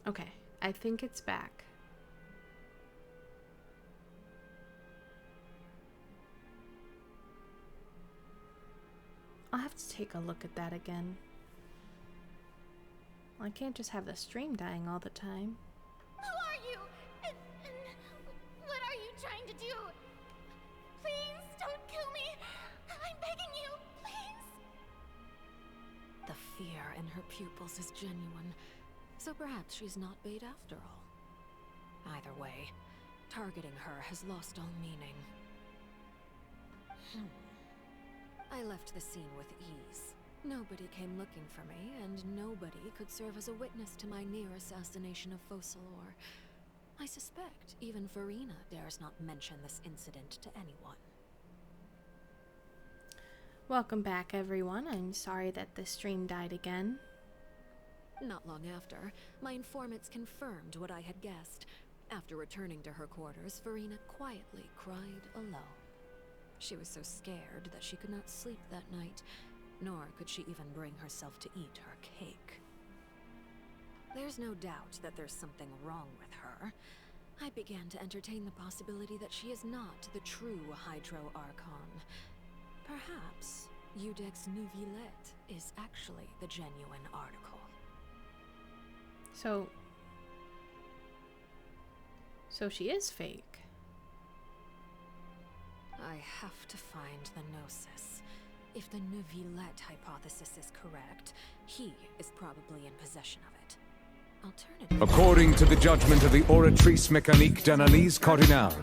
Okay, I think it's back. I'll have to take a look at that again. Well, I can't just have the stream dying all the time. Who are you? And what are you trying to do? Please don't kill me. I'm begging you, please. The fear in her pupils is genuine, so perhaps she's not bait after all. Either way, targeting her has lost all meaning. I left the scene with ease. Nobody came looking for me, and nobody could serve as a witness to my near assassination of Focalor. I suspect even Farina dares not mention this incident to anyone. Welcome back, everyone. I'm sorry that the stream died again. Not long after, my informants confirmed what I had guessed. After returning to her quarters, Farina quietly cried alone. She was so scared that she could not sleep that night, nor could she even bring herself to eat her cake. There's no doubt that there's something wrong with her. I began to entertain the possibility that she is not the true Hydro Archon. Perhaps Eudex Neuvillette is actually the genuine article. So she is fake. I have to find the Gnosis. If the Neuvillette hypothesis is correct, he is probably in possession of it. Alternatively, According to the judgment of the Oratrice Mécanique d'Analyse Cardinale,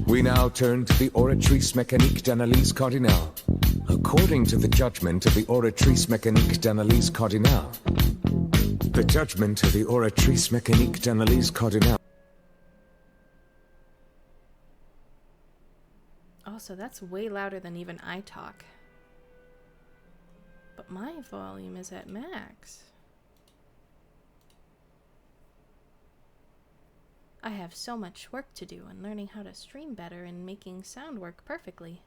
we now turn to the Oratrice Mécanique d'Analyse Cardinale. According to the judgment of the Oratrice Mécanique d'Analyse Cardinale, the judgment of the Oratrice Mécanique d'Analyse Cardinale. Also, that's way louder than even I talk. But my volume is at max. I have so much work to do in learning how to stream better and making sound work perfectly.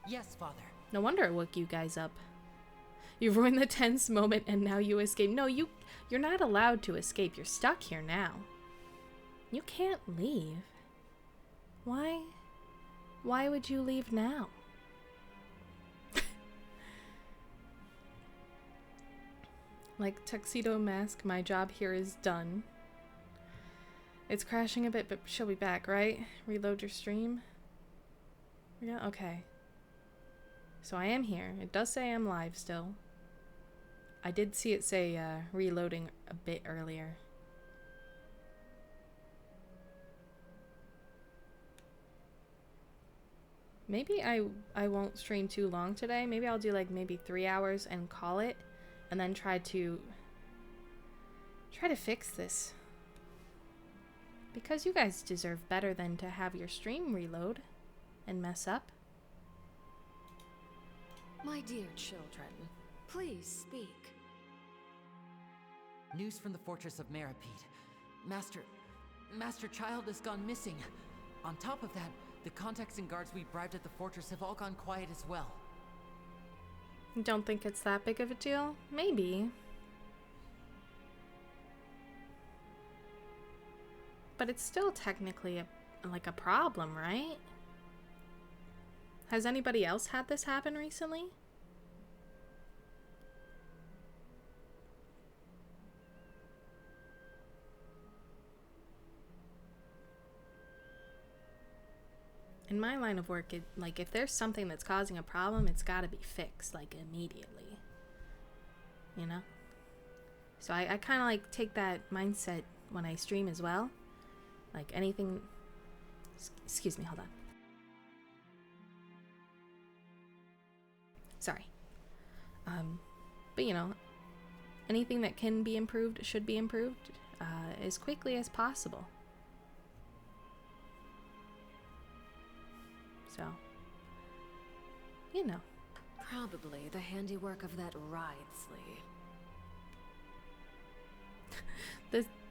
Yes, Father. No wonder it woke you guys up. You ruined the tense moment and now you escape. No, you're not allowed to escape. You're stuck here now. You can't leave. Why? Why would you leave now? Like Tuxedo Mask, my job here is done. It's crashing a bit, but she'll be back, right? Reload your stream. Yeah, okay. So I am here. It does say I'm live still. I did see it say reloading a bit earlier. Maybe I won't stream too long today. Maybe I'll do like maybe 3 hours and call it, and then try to fix this. Because you guys deserve better than to have your stream reload and mess up. my dear children, please speak. News from the fortress of Meripede. Master Child has gone missing. On top of that, the contacts and guards we bribed at the fortress have all gone quiet as well. Don't think it's that big of a deal? Maybe. But it's still technically a problem, right? Has anybody else had this happen recently? In my line of work, if there's something that's causing a problem, it's got to be fixed, immediately. You know? So I kind of, take that mindset when I stream as well. Anything... Excuse me, hold on. Sorry. But, anything that can be improved should be improved as quickly as possible. So, Probably the handiwork of that Writhsley.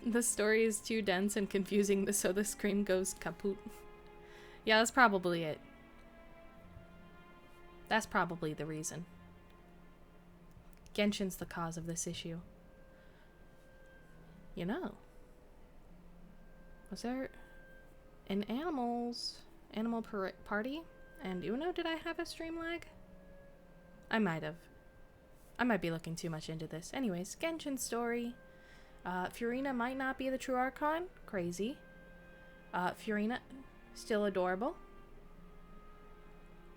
The story is too dense and confusing, so the scream goes kaput. Yeah, that's probably it. That's probably the reason. Genshin's the cause of this issue. You know. Was there an animal party? And Uno, did I have a stream lag? I might have. I might be looking too much into this. Anyways, Genshin story. Furina might not be the true Archon. Crazy. Furina, still adorable.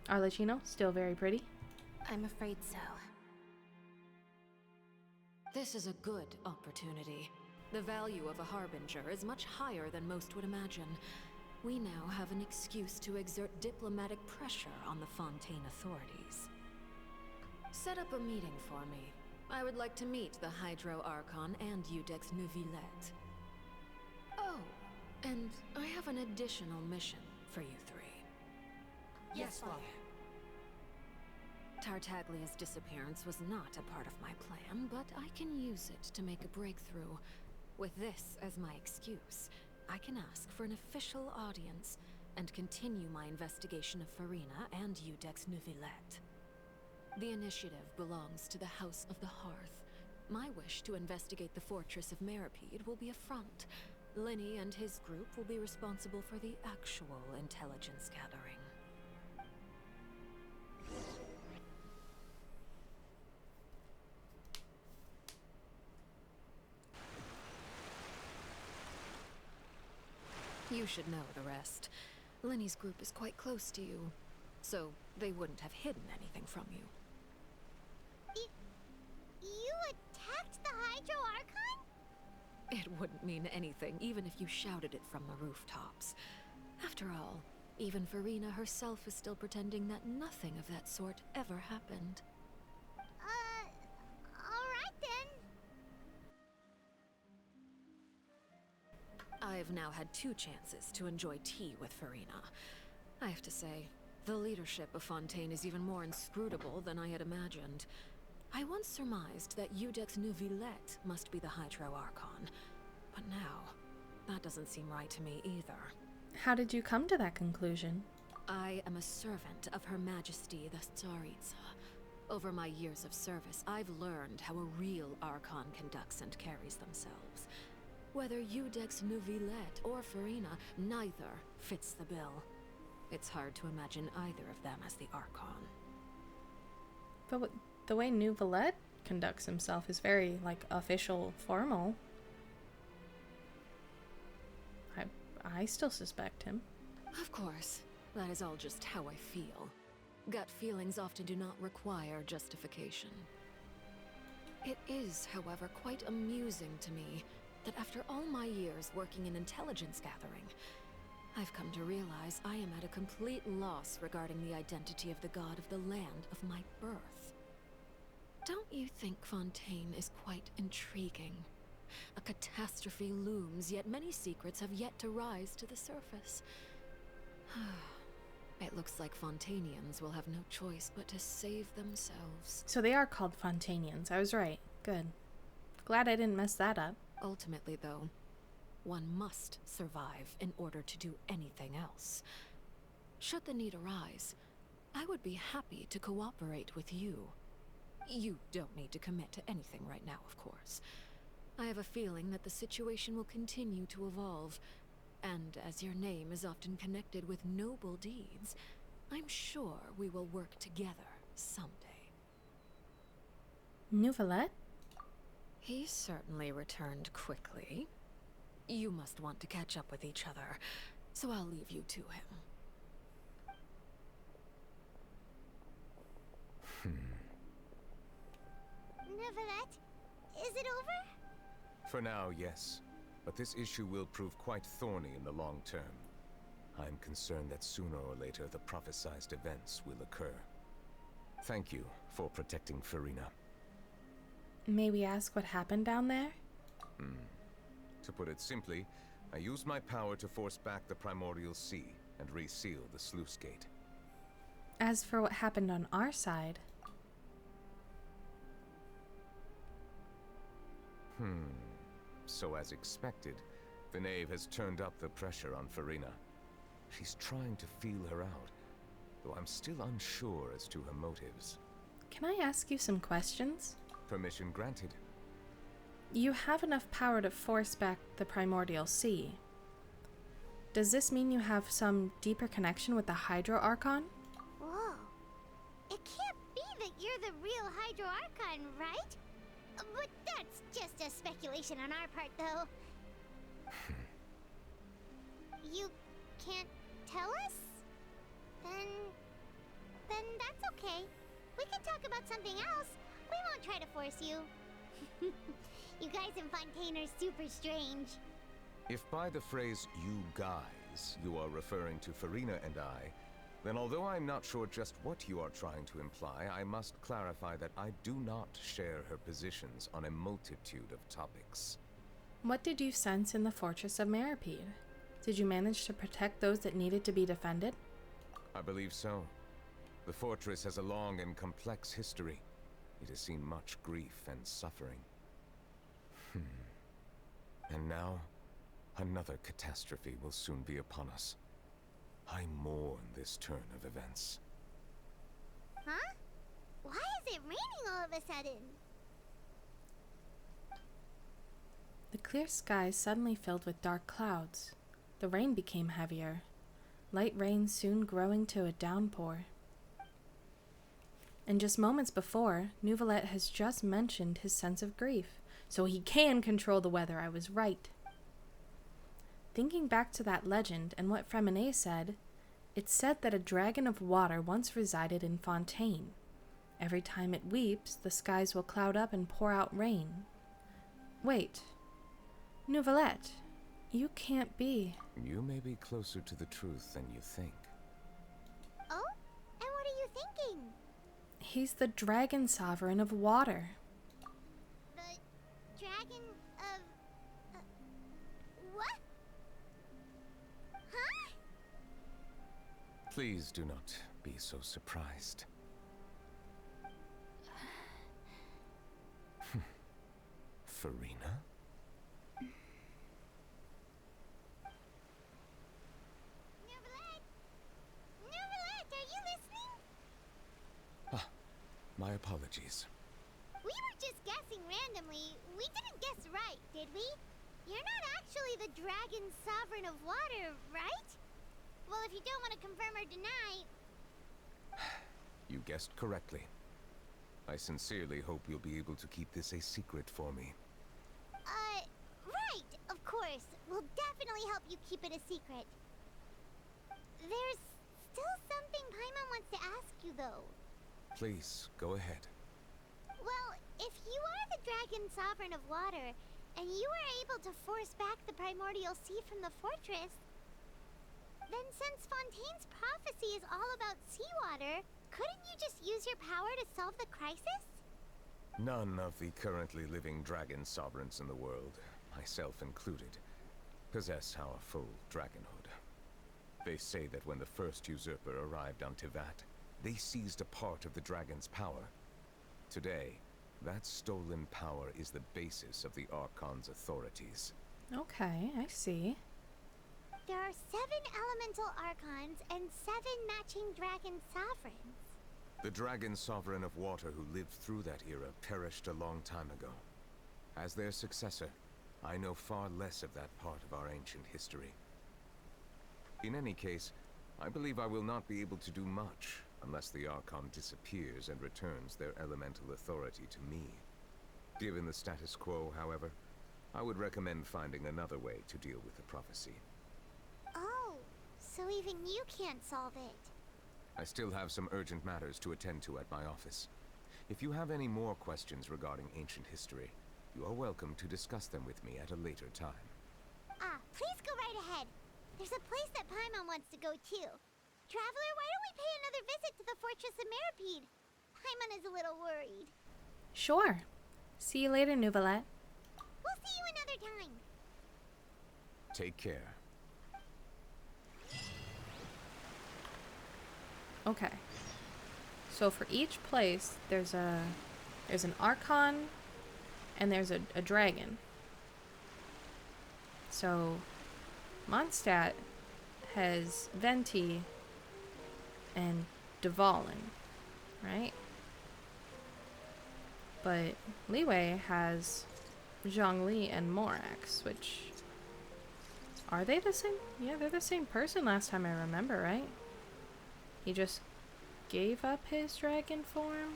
Arlecchino, still very pretty. I'm afraid so. This is a good opportunity. The value of a Harbinger is much higher than most would imagine. We now have an excuse to exert diplomatic pressure on the Fontaine authorities. Set up a meeting for me. I would like to meet the Hydro Archon and Udex Neuvillette. Oh, and I have an additional mission for you three. Yes, Father. Tartaglia's disappearance was not a part of my plan, but I can use it to make a breakthrough. With this as my excuse, I can ask for an official audience and continue my investigation of Farina and Udex Neuvillette. The initiative belongs to the House of the Hearth. My wish to investigate the fortress of Meripede will be a front. Lenny and his group will be responsible for the actual intelligence gathering. You should know the rest. Lenny's group is quite close to you, so they wouldn't have hidden anything from you. You attacked the Hydro Archon? It wouldn't mean anything, even if you shouted it from the rooftops. After all, even Farina herself is still pretending that nothing of that sort ever happened. Alright then. I've now had 2 chances to enjoy tea with Farina. I have to say, the leadership of Fontaine is even more inscrutable than I had imagined. I once surmised that Udex Neuvillette must be the Hydro Archon, but now, that doesn't seem right to me either. How did you come to that conclusion? I am a servant of Her Majesty the Tsaritsa. Over my years of service, I've learned how a real Archon conducts and carries themselves. Whether Udex Neuvillette or Farina, neither fits the bill. It's hard to imagine either of them as the Archon. But the way Neuvillette conducts himself is very, like, official, formal. I still suspect him. Of course. That is all just how I feel. Gut feelings often do not require justification. It is, however, quite amusing to me that after all my years working in intelligence gathering, I've come to realize I am at a complete loss regarding the identity of the god of the land of my birth. Don't you think Fontaine is quite intriguing? A catastrophe looms, yet many secrets have yet to rise to the surface. It looks like Fontainians will have no choice but to save themselves. So they are called Fontainians. I was right. Good. Glad I didn't mess that up. Ultimately, though, one must survive in order to do anything else. Should the need arise, I would be happy to cooperate with you. You don't need to commit to anything right now, of course. I have a feeling that the situation will continue to evolve, and as your name is often connected with noble deeds, I'm sure we will work together someday. Neuvillette? He certainly returned quickly. You must want to catch up with each other, so I'll leave you to him. Neuvillette, is it over? For now, yes. But this issue will prove quite thorny in the long term. I'm concerned that sooner or later the prophesized events will occur. Thank you for protecting Farina. May we ask what happened down there? To put it simply, I used my power to force back the Primordial Sea and reseal the sluice gate. As for what happened on our side... So as expected, the knave has turned up the pressure on Farina. She's trying to feel her out, though I'm still unsure as to her motives. Can I ask you some questions? Permission granted. You have enough power to force back the primordial sea. Does this mean you have some deeper connection with the Hydro Archon? Whoa. It can't be that you're the real Hydro Archon, right? But that's just a speculation on our part, though. You can't tell us? Then that's okay. We can talk about something else. We won't try to force you. You guys in Fontaine are super strange. If by the phrase "you guys" you are referring to Farina and I, then although I'm not sure just what you are trying to imply, I must clarify that I do not share her positions on a multitude of topics. What did you sense in the fortress of Meripede? Did you manage to protect those that needed to be defended? I believe so. The fortress has a long and complex history. It has seen much grief and suffering. And now, another catastrophe will soon be upon us. I mourn this turn of events. Huh? Why is it raining all of a sudden? The clear sky suddenly filled with dark clouds. The rain became heavier, light rain soon growing to a downpour. And just moments before, Nouvelette has just mentioned his sense of grief, so he can control the weather. I was right. Thinking back to that legend and what Freminet said, it said that a dragon of water once resided in Fontaine. Every time it weeps, the skies will cloud up and pour out rain. Wait, Nouvelette, you can't be... You may be closer to the truth than you think. Oh? And what are you thinking? He's the dragon sovereign of water. The dragon of... what? Huh? Please do not be so surprised. Farina? Nouvelette? Nouvelette, are you listening? My apologies. We were just guessing randomly. We didn't guess right, did we? You're not actually the dragon sovereign of water, right? Well, if you don't want to confirm or deny... You guessed correctly. I sincerely hope you'll be able to keep this a secret for me. Right, of course. We'll definitely help you keep it a secret. There's still something Paimon wants to ask you, though. Please, go ahead. Well, if you are the dragon sovereign of water, and you were able to force back the primordial sea from the fortress, then since Fontaine's prophecy is all about seawater, couldn't you just use your power to solve the crisis? None of the currently living dragon sovereigns in the world, myself included, possess our full dragonhood. They say that when the first usurper arrived on Tivat, they seized a part of the dragon's power. Today, that stolen power is the basis of the Archon's authorities. Okay, I see. There are 7 elemental archons and 7 matching dragon sovereigns. The dragon sovereign of water who lived through that era perished a long time ago. As their successor, I know far less of that part of our ancient history. In any case, I believe I will not be able to do much unless the Archon disappears and returns their elemental authority to me. Given the status quo, however, I would recommend finding another way to deal with the prophecy. Oh, so even you can't solve it. I still have some urgent matters to attend to at my office. If you have any more questions regarding ancient history, you are welcome to discuss them with me at a later time. Please go right ahead. There's a place that Paimon wants to go too. Traveler, why don't we pay another visit to the Fortress of Meripede? Paimon is a little worried. Sure. See you later, Nouvelette. We'll see you another time. Take care. Okay. So for each place, there's an Archon and there's a dragon. So Mondstadt has Venti and Dvalin, right? But Liyue has Zhongli and Morax, which... Are they the same? Yeah, they're the same person last time I remember, right? He just gave up his dragon form?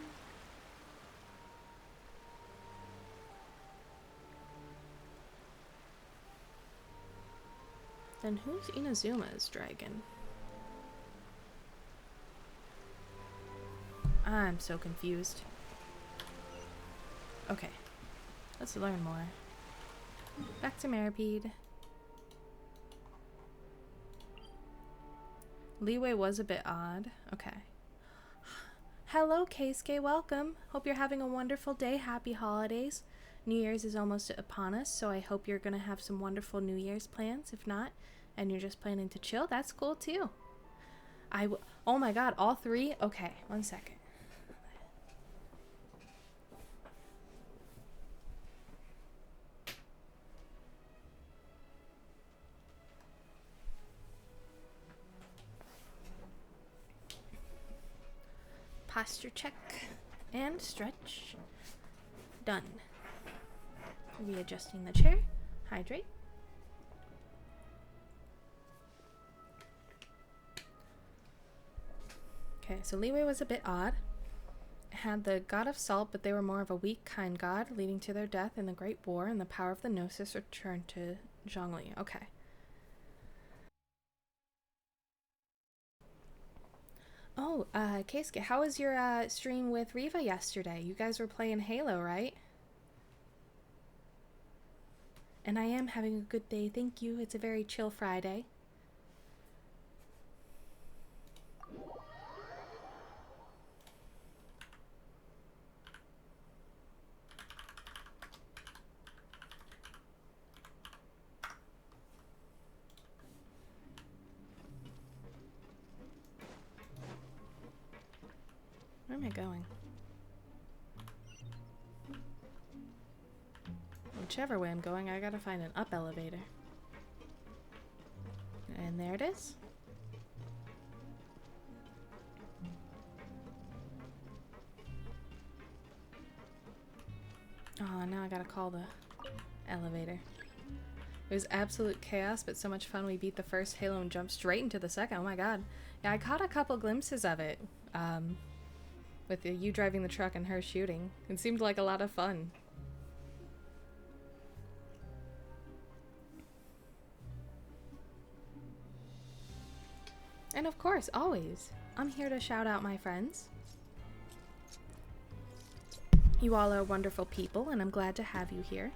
Then who's Inazuma's dragon? I'm so confused. Okay, let's learn more. Back to Meripede. Leeway was a bit odd. Okay. Hello, Keisuke. Welcome. Hope you're having a wonderful day. Happy holidays. New Year's is almost upon us, so I hope you're gonna have some wonderful New Year's plans. If not, and you're just planning to chill, that's cool too. Oh my god, all three? Okay, 1 second. Posture check and stretch. Done. Readjusting the chair. Hydrate. Okay, so Leeway was a bit odd. Had the god of salt, but they were more of a weak, kind god, leading to their death in the Great War, and the power of the Gnosis returned to Zhongli. Okay. Oh, Keisuke, how was your stream with Riva yesterday? You guys were playing Halo, right? And I am having a good day, thank you. It's a very chill Friday. Where am I going? Whichever way I'm going, I gotta find an up elevator. And there it is. Oh, now I gotta call the elevator. It was absolute chaos, but so much fun. We beat the first Halo and jumped straight into the second. Oh my god. Yeah, I caught a couple glimpses of it. With you driving the truck and her shooting. It seemed like a lot of fun. And of course, always, I'm here to shout out my friends. You all are wonderful people, and I'm glad to have you here.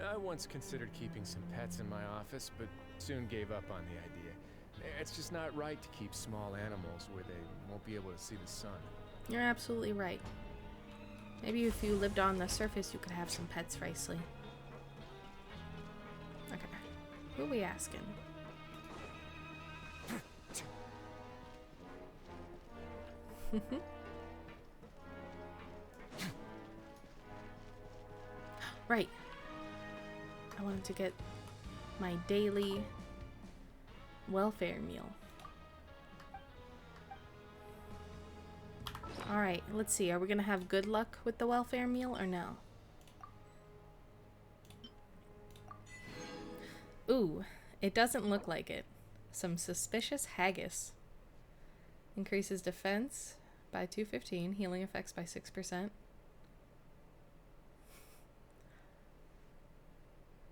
I once considered keeping some pets in my office, but soon gave up on the idea. It's just not right to keep small animals where they won't be able to see the sun. You're absolutely right. Maybe if you lived on the surface, you could have some pets, Ricely. Okay. Who are we asking? Right. I wanted to get my daily welfare meal. Alright, let's see. Are we gonna have good luck with the welfare meal or no? Ooh, it doesn't look like it. Some suspicious haggis. Increases defense by 215, healing effects by 6%.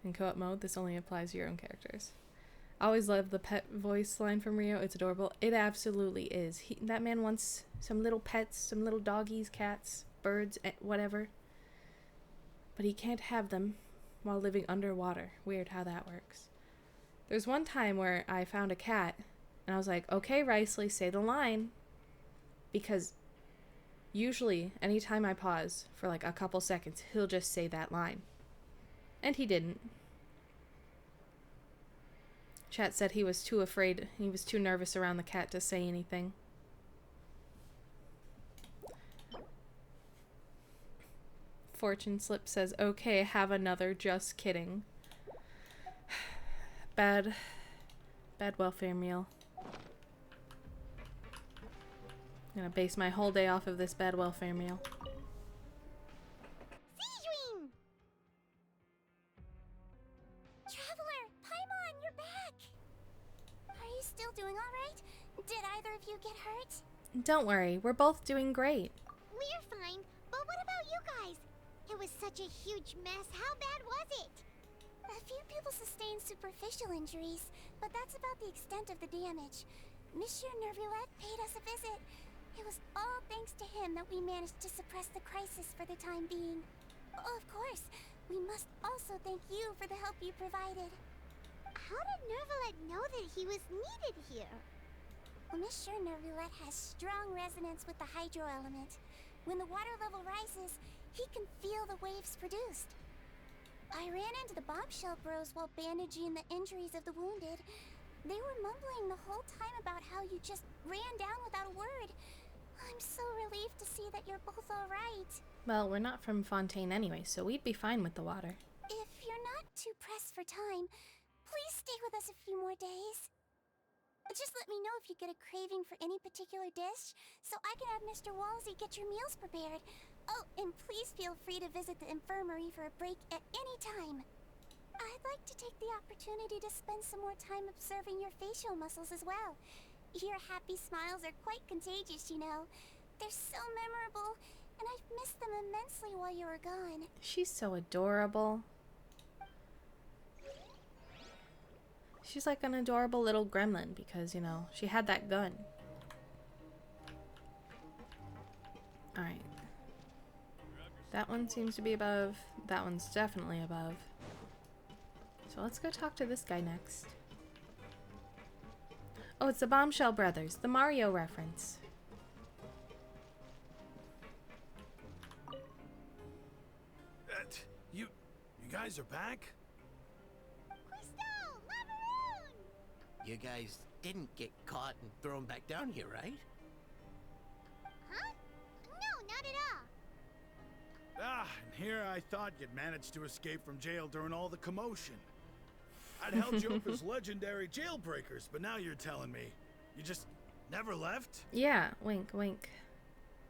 In co-op mode, this only applies to your own characters. I always love the pet voice line from Rio. It's adorable. It absolutely is. That man wants some little pets, some little doggies, cats, birds, whatever. But he can't have them while living underwater. Weird how that works. There's one time where I found a cat, and I was like, okay, Ricely, say the line. Because usually, anytime I pause for like a couple seconds, he'll just say that line. And he didn't. Chat said he was too afraid, he was too nervous around the cat to say anything. fortune slip says, okay, have another, just kidding. Bad welfare meal. I'm gonna base my whole day off of this bad welfare meal. Seedwing! Traveler, Paimon, you're back! Are you still doing alright? Did either of you get hurt? Don't worry, we're both doing great. We're fine, but what about you guys? It was such a huge mess. How bad was it? A few people sustained superficial injuries, but that's about the extent of the damage. Monsieur Nervulette paid us a visit. It was all thanks to him that we managed to suppress the crisis for the time being. Oh, of course, we must also thank you for the help you provided. How did Nervulette know that he was needed here? Well, Monsieur Nervulette has strong resonance with the hydro element. When the water level rises, he can feel the waves produced. I ran into the bombshell bros while bandaging the injuries of the wounded. They were mumbling the whole time about how you just ran down without a word. I'm so relieved to see that you're both alright. Well, we're not from Fontaine anyway, so we'd be fine with the water. If you're not too pressed for time, please stay with us a few more days. Just let me know if you get a craving for any particular dish, so I can have Mr. Walsey get your meals prepared. Oh, and please feel free to visit the infirmary for a break at any time. I'd like to take the opportunity to spend some more time observing your facial muscles as well. Your happy smiles are quite contagious, you know. They're so memorable, and I've missed them immensely while you were gone. She's so adorable. She's like an adorable little gremlin because, you know, she had that gun. Alright. That one seems to be above. That one's definitely above. So let's go talk to this guy next. Oh, it's the Bombshell Brothers, the Mario reference. You guys are back? Crystal! Lamaroon! You guys didn't get caught and thrown back down here, right? Huh? No, not at all. And here I thought you'd managed to escape from jail during all the commotion. I'd held you up as legendary jailbreakers, but now you're telling me you just never left? Yeah, wink, wink.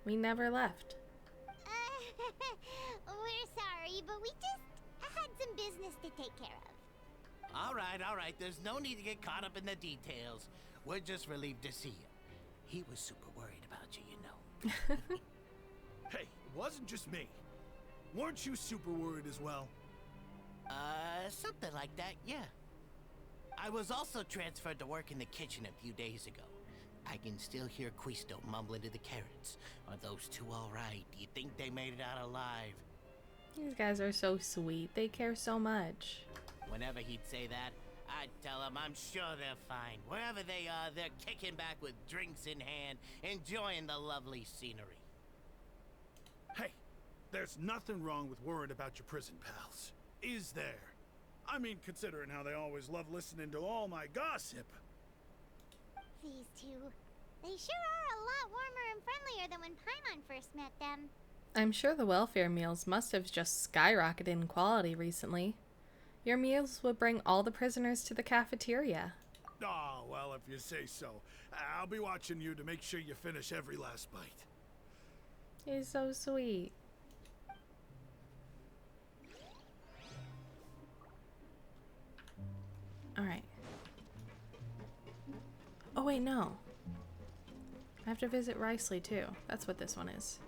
We never left. We're sorry, but we just had some business to take care of. All right. There's no need to get caught up in the details. We're just relieved to see you. He was super worried about you, you know. Hey, it wasn't just me. Weren't you super worried as well? Something like that, yeah. I was also transferred to work in the kitchen a few days ago. I can still hear Quisto mumbling to the carrots. Are those two all right? Do you think they made it out alive? These guys are so sweet. They care so much. Whenever he'd say that, I'd tell him I'm sure they're fine. Wherever they are, they're kicking back with drinks in hand, enjoying the lovely scenery. Hey, there's nothing wrong with worrying about your prison pals. Is there? I mean, considering how they always love listening to all my gossip. These two. They sure are a lot warmer and friendlier than when Paimon first met them. I'm sure the welfare meals must have just skyrocketed in quality recently. Your meals would bring all the prisoners to the cafeteria. Oh, well, if you say so. I'll be watching you to make sure you finish every last bite. He's so sweet. Alright. Oh wait, no. I have to visit Riceley too. That's what this one is.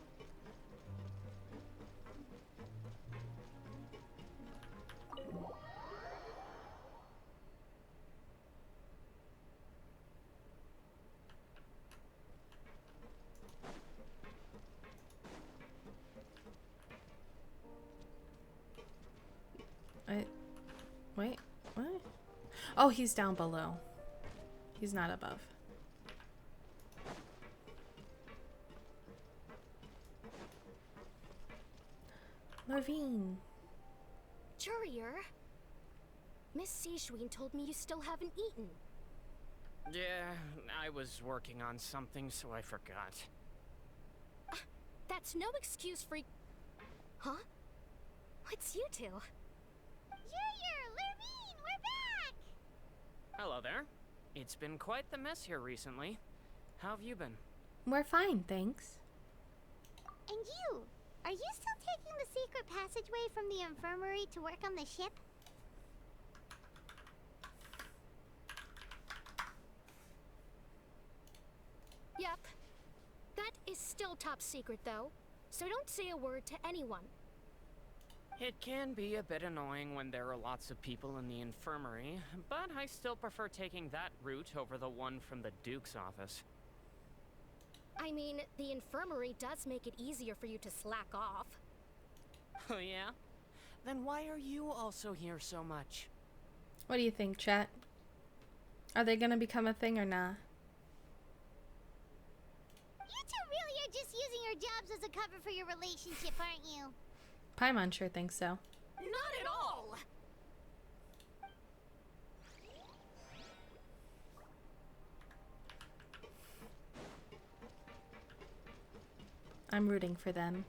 Wait, what? Oh, he's down below. He's not above. Levine. Courier, Miss Seishween told me you still haven't eaten. Yeah, I was working on something, so I forgot. That's no excuse for... Huh? What's you two? Lurmine, we're back! Hello there. It's been quite the mess here recently. How have you been? We're fine, thanks. And you? Are you still taking the secret passageway from the infirmary to work on the ship? Yep. That is still top secret, though. So don't say a word to anyone. It can be a bit annoying when there are lots of people in the infirmary, but I still prefer taking that route over the one from the Duke's office. I mean, the infirmary does make it easier for you to slack off. Oh yeah? Then why are you also here so much? What do you think, chat? Are they gonna become a thing or nah? You two really are just using your jobs as a cover for your relationship, aren't you? Paimon sure thinks so. Not at all! I'm rooting for them.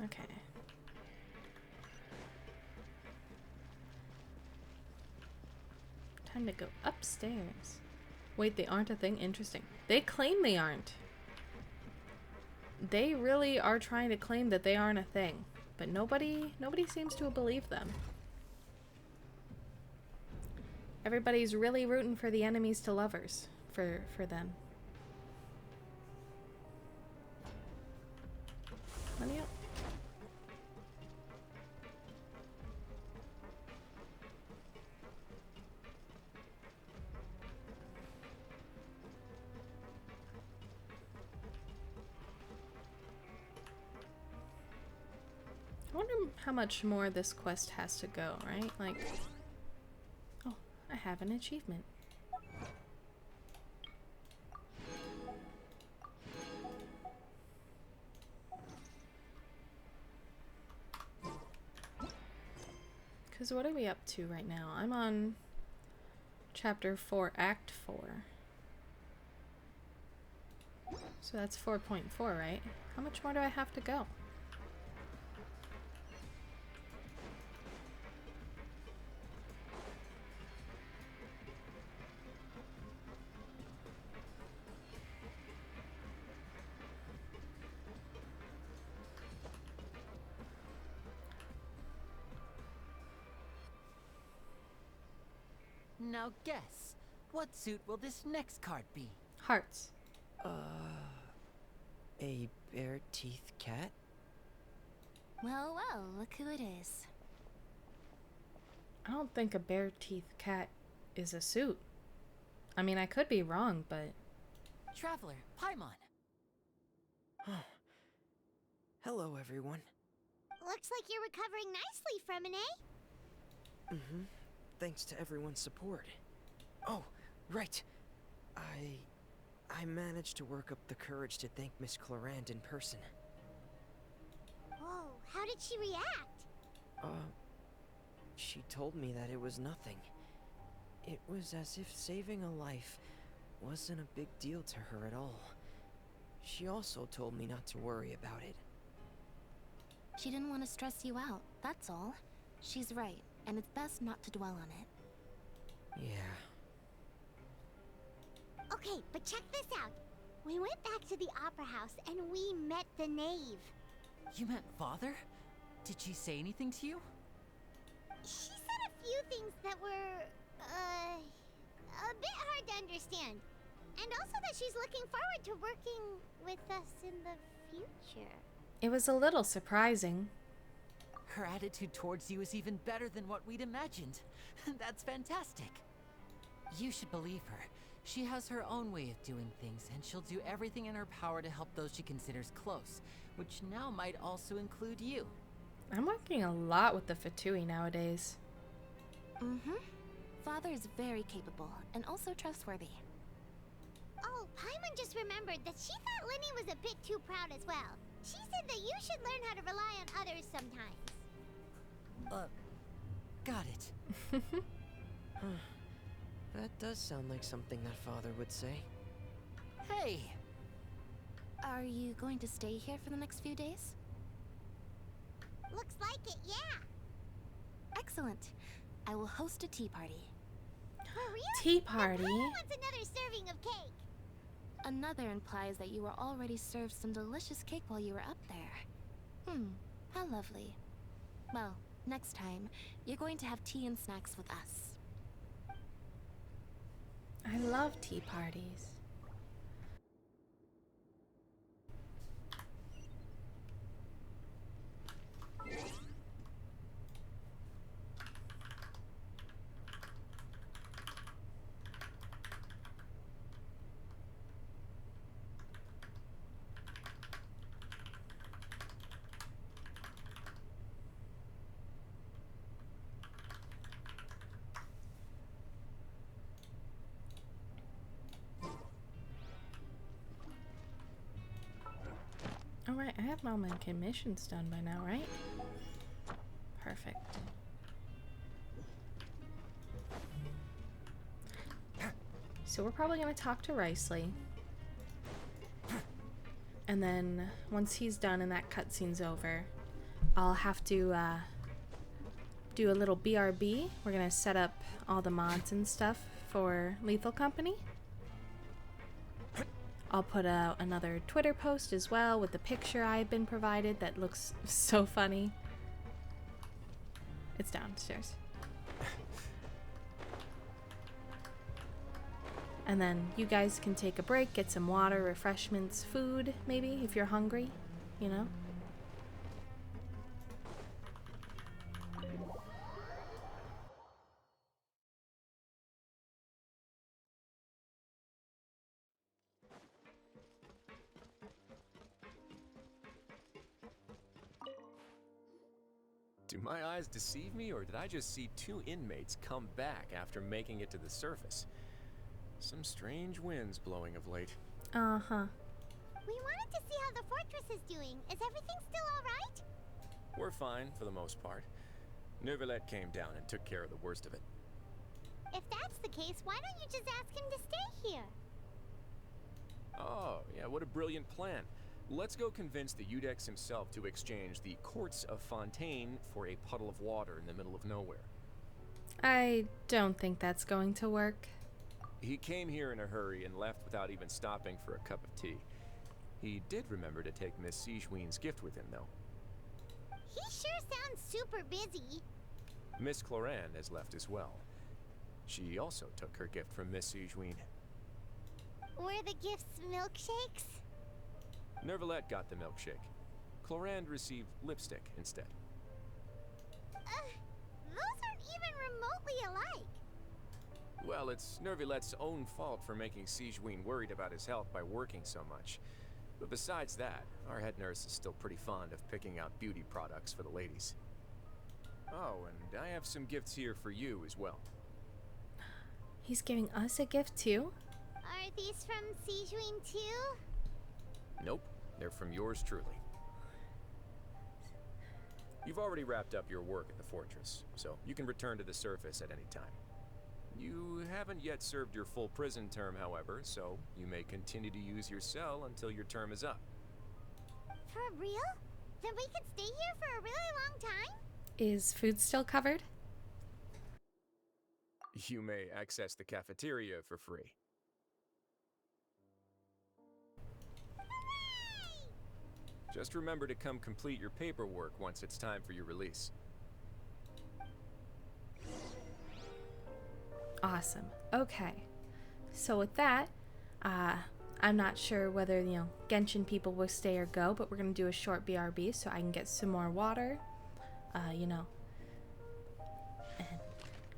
Okay. Time to go upstairs. Wait, they aren't a thing? Interesting. They claim they aren't. They really are trying to claim that they aren't a thing. But nobody seems to believe them. Everybody's really rooting for the enemies to lovers. For them. Money up. I wonder how much more this quest has to go, right? Like, oh, I have an achievement. Because what are we up to right now? I'm on chapter 4, act 4. So that's 4.4, right? How much more do I have to go? Now guess, what suit will this next card be? Hearts. A bare-teeth cat? Well, well, look who it is. I don't think a bare-teeth cat is a suit. I mean, I could be wrong, but... Traveler, Paimon. Hello, everyone. Looks like you're recovering nicely from it, eh? Mm-hmm. Thanks to everyone's support. Oh, right. I managed to work up the courage to thank Miss Clarant in person. Whoa, how did she react? She told me that it was nothing. It was as if saving a life wasn't a big deal to her at all. She also told me not to worry about it. She didn't want to stress you out, that's all. She's right, and it's best not to dwell on it. Yeah. Okay, but check this out. We went back to the opera house and we met the knave. You met Father? Did she say anything to you? She said a few things that were, a bit hard to understand. And also that she's looking forward to working with us in the future. It was a little surprising. Her attitude towards you is even better than what we'd imagined. That's fantastic. You should believe her. She has her own way of doing things, and she'll do everything in her power to help those she considers close, which now might also include you. I'm working a lot with the Fatui nowadays. Mm-hmm. Father is very capable, and also trustworthy. Oh, Paimon just remembered that she thought Linny was a bit too proud as well. She said that you should learn how to rely on others sometimes. got it. That does sound like something that father would say. Hey! Are you going to stay here for the next few days? Looks like it, yeah. Excellent. I will host a tea party. For real? Tea party? Who wants another serving of cake? Another implies that you were already served some delicious cake while you were up there. How lovely. Well, next time, you're going to have tea and snacks with us. I love tea parties. Alright, I have all my commissions done by now, right? Perfect. So we're probably going to talk to Riceley. And then once he's done and that cutscene's over, I'll have to do a little BRB. We're going to set up all the mods and stuff for Lethal Company. I'll put out another Twitter post as well with the picture I've been provided that looks so funny. It's downstairs. And then you guys can take a break, get some water, refreshments, food, maybe, if you're hungry, you know? Do my eyes deceive me, or did I just see two inmates come back after making it to the surface? Some strange winds blowing of late. We Uh-huh. wanted to see how the fortress is doing. Is everything still alright? We're fine, for the most part. Neuvillette came down and took care of the worst of it. If that's the case, why don't you just ask him to stay here? Oh, yeah, what a brilliant plan. Let's go convince the Udex himself to exchange the courts of Fontaine for a puddle of water in the middle of nowhere. I don't think that's going to work. He came here in a hurry and left without even stopping for a cup of tea. He did remember to take Miss Sigewinne's gift with him, though. He sure sounds super busy. Miss Cloran has left as well. She also took her gift from Miss Sigewinne. Were the gifts milkshakes? Neuvillette got the milkshake. Cloran received lipstick instead. Those aren't even remotely alike. Well, it's Neuvillette's own fault for making Sigewinne worried about his health by working so much. But besides that, our head nurse is still pretty fond of picking out beauty products for the ladies. Oh, and I have some gifts here for you as well. He's giving us a gift too? Are these from Sigewinne too? Nope, they're from yours truly. You've already wrapped up your work at the fortress, so you can return to the surface at any time. You haven't yet served your full prison term, however, so you may continue to use your cell until your term is up. For real? Then we could stay here for a really long time? Is food still covered? You may access the cafeteria for free. Just remember to come complete your paperwork once it's time for your release. Awesome. Okay. So with that, I'm not sure whether, Genshin people will stay or go, but we're going to do a short BRB so I can get some more water, and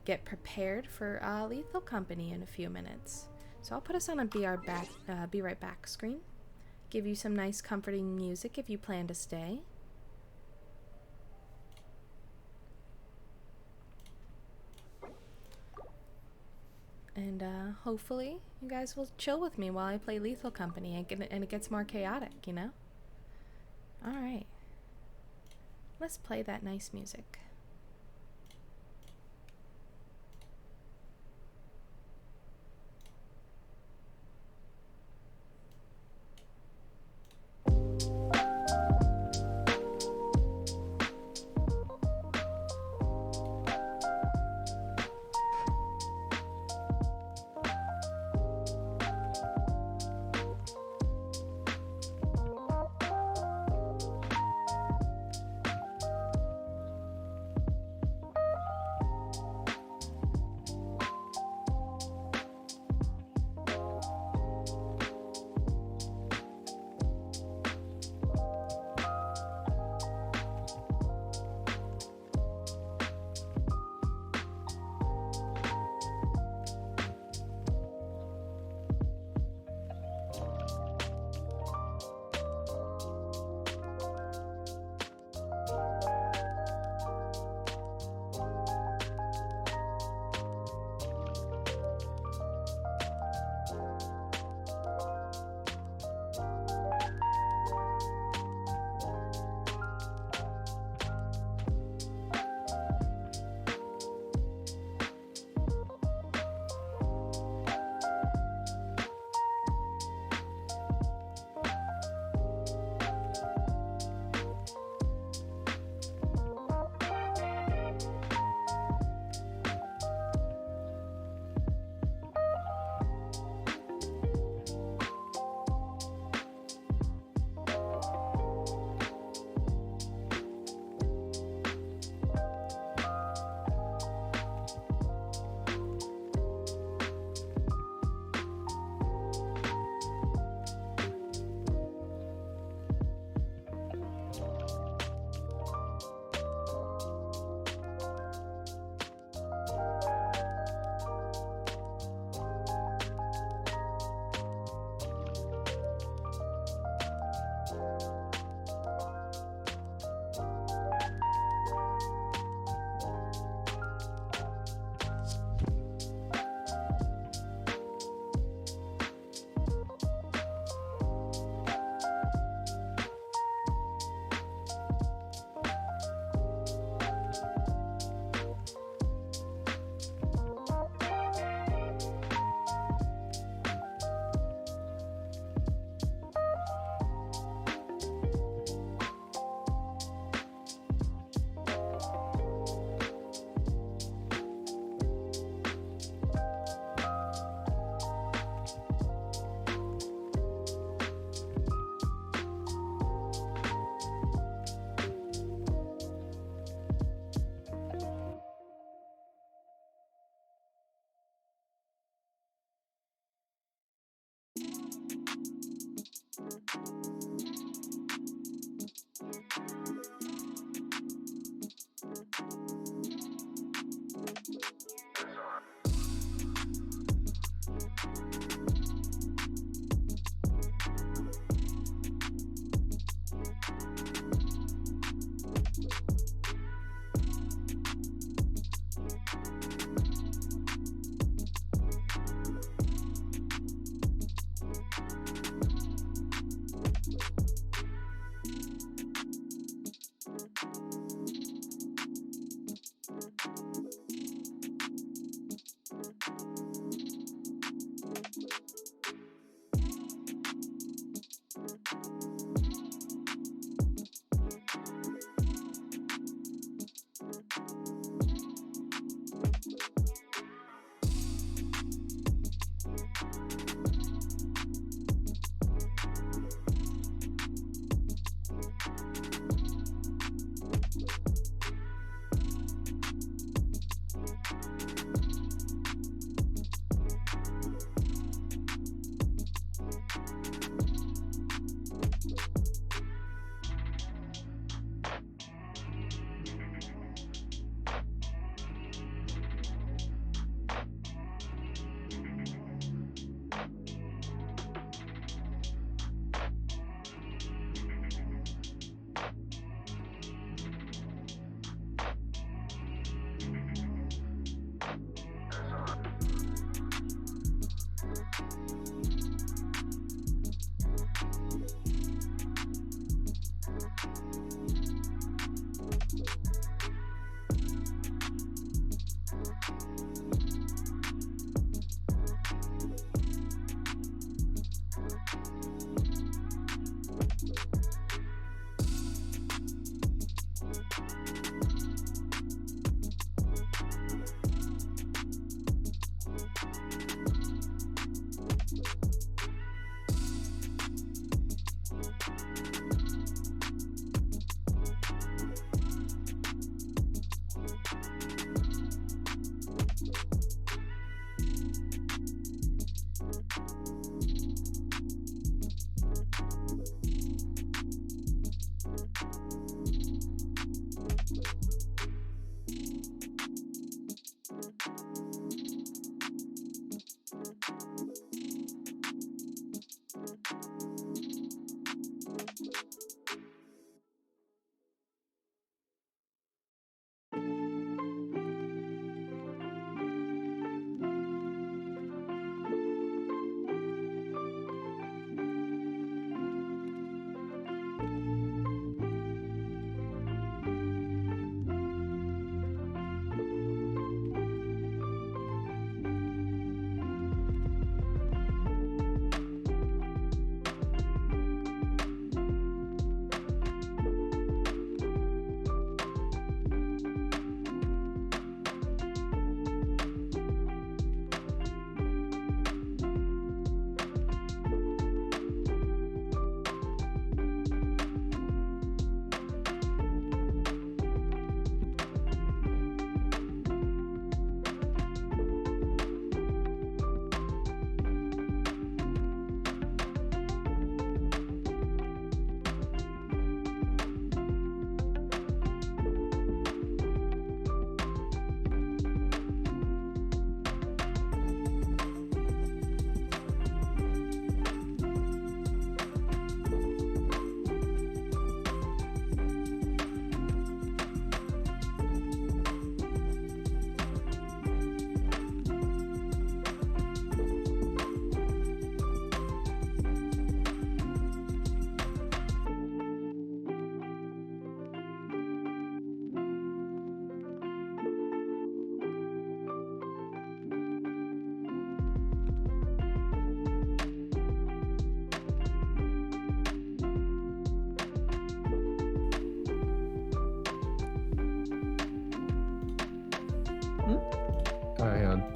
get prepared for Lethal Company in a few minutes. So I'll put us on a be right back screen. Give you some nice comforting music if you plan to stay. And hopefully you guys will chill with me while I play Lethal Company and it gets more chaotic, Alright. Let's play that nice music.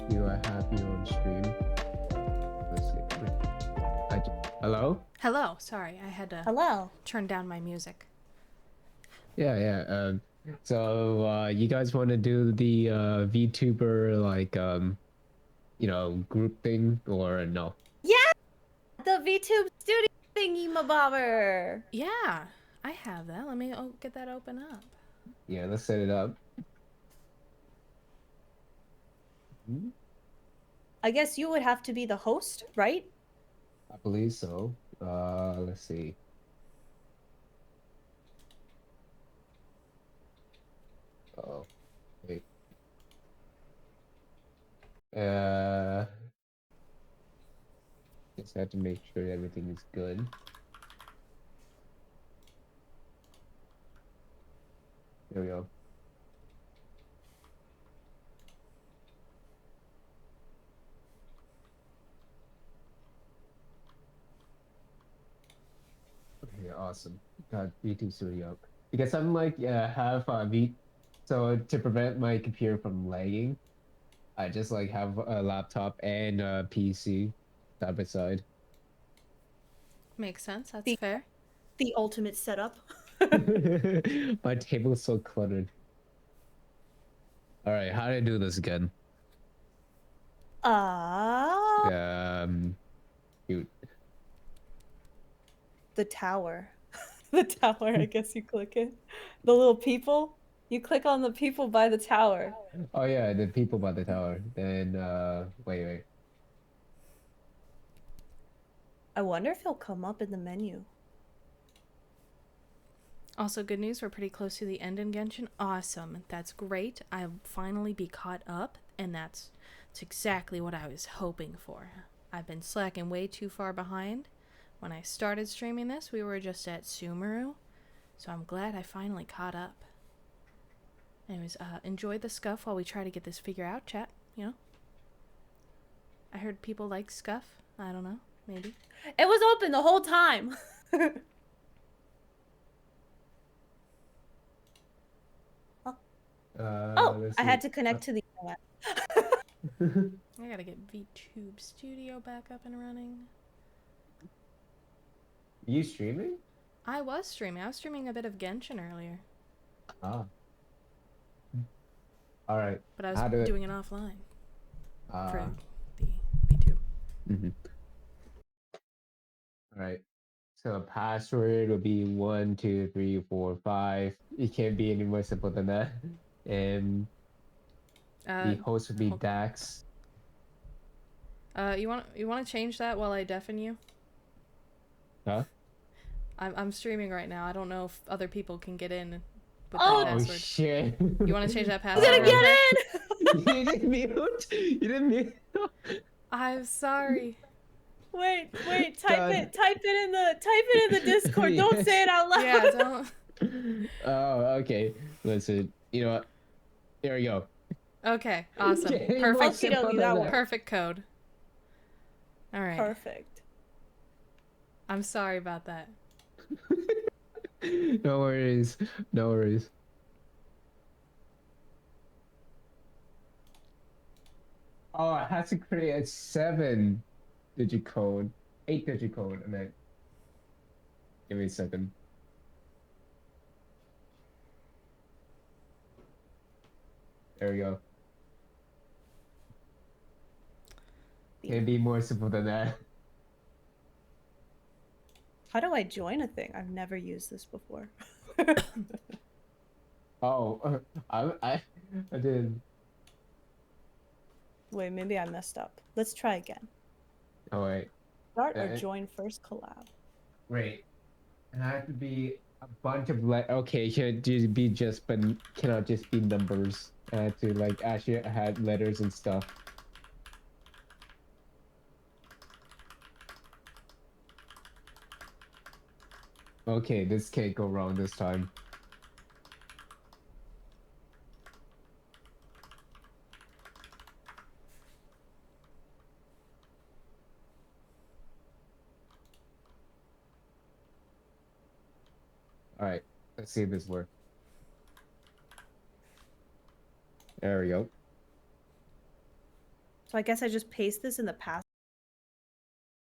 Do I have you on stream? Let's see. Hello? Hello. Sorry, I had to Hello. turn down my music. Yeah. So you guys want to do the VTuber like group thing or no? Yeah, the VTube studio thingy mabobber. Yeah, I have that. Let me get that open up. Yeah, let's set it up. I guess you would have to be the host, right? I believe so. Let's see. Oh, wait. Just have to make sure everything is good. There we go. Okay, awesome. Got V2 Studio. Because I'm like have V, so to prevent my computer from lagging, I just like have a laptop and a PC side by side. Makes sense. That's fair. The ultimate setup. My table is so cluttered. All right, how do I do this again? Shoot. The tower. The tower, I guess you click it. The little people. You click on the people by the tower. Oh yeah, the people by the tower. Then wait. I wonder if he'll come up in the menu. Also, good news, we're pretty close to the end in Genshin. Awesome. That's great. I'll finally be caught up, and that's exactly what I was hoping for. I've been slacking way too far behind. When I started streaming this, we were just at Sumeru, so I'm glad I finally caught up. Anyways, enjoy the scuff while we try to get this figure out, chat. You know? I heard people like scuff. I don't know. Maybe. It was open the whole time. Oh, let's I had see. to connect to the internet. I gotta get VTube Studio back up and running. You streaming? I was streaming. I was streaming a bit of Genshin earlier. Ah. All right. But I was doing it offline. For the VTube. All right. So password will be 1, 2, 3, 4, 5. It can't be any more simple than that. And the host would be Dax. You want to change that while I deafen you? Huh? I'm streaming right now. I don't know if other people can get in with that password. Oh shit! You want to change that password? I'm gonna get in. You didn't mute. You didn't mute. I'm sorry. Wait, type it in the Discord. Yes. Don't say it out loud. Yeah, don't. Oh, okay. Listen, you know what? There we go. Okay, awesome. Perfect. Perfect code. All right. Perfect. I'm sorry about that. No worries. No worries. Oh, I had to create a 7-digit code. 8-digit code, I meant. Give me a second. There we go. Can't be more simple than that. How do I join a thing? I've never used this before. Oh, I did. Wait, maybe I messed up. Let's try again. Oh wait. Start or join first collab. Wait. It has to be a bunch of okay, it should be just, but cannot just be numbers. I had to like actually had letters and stuff. Okay, this can't go wrong this time. All right, let's see if this works. There we go. So I guess I just paste this in the password.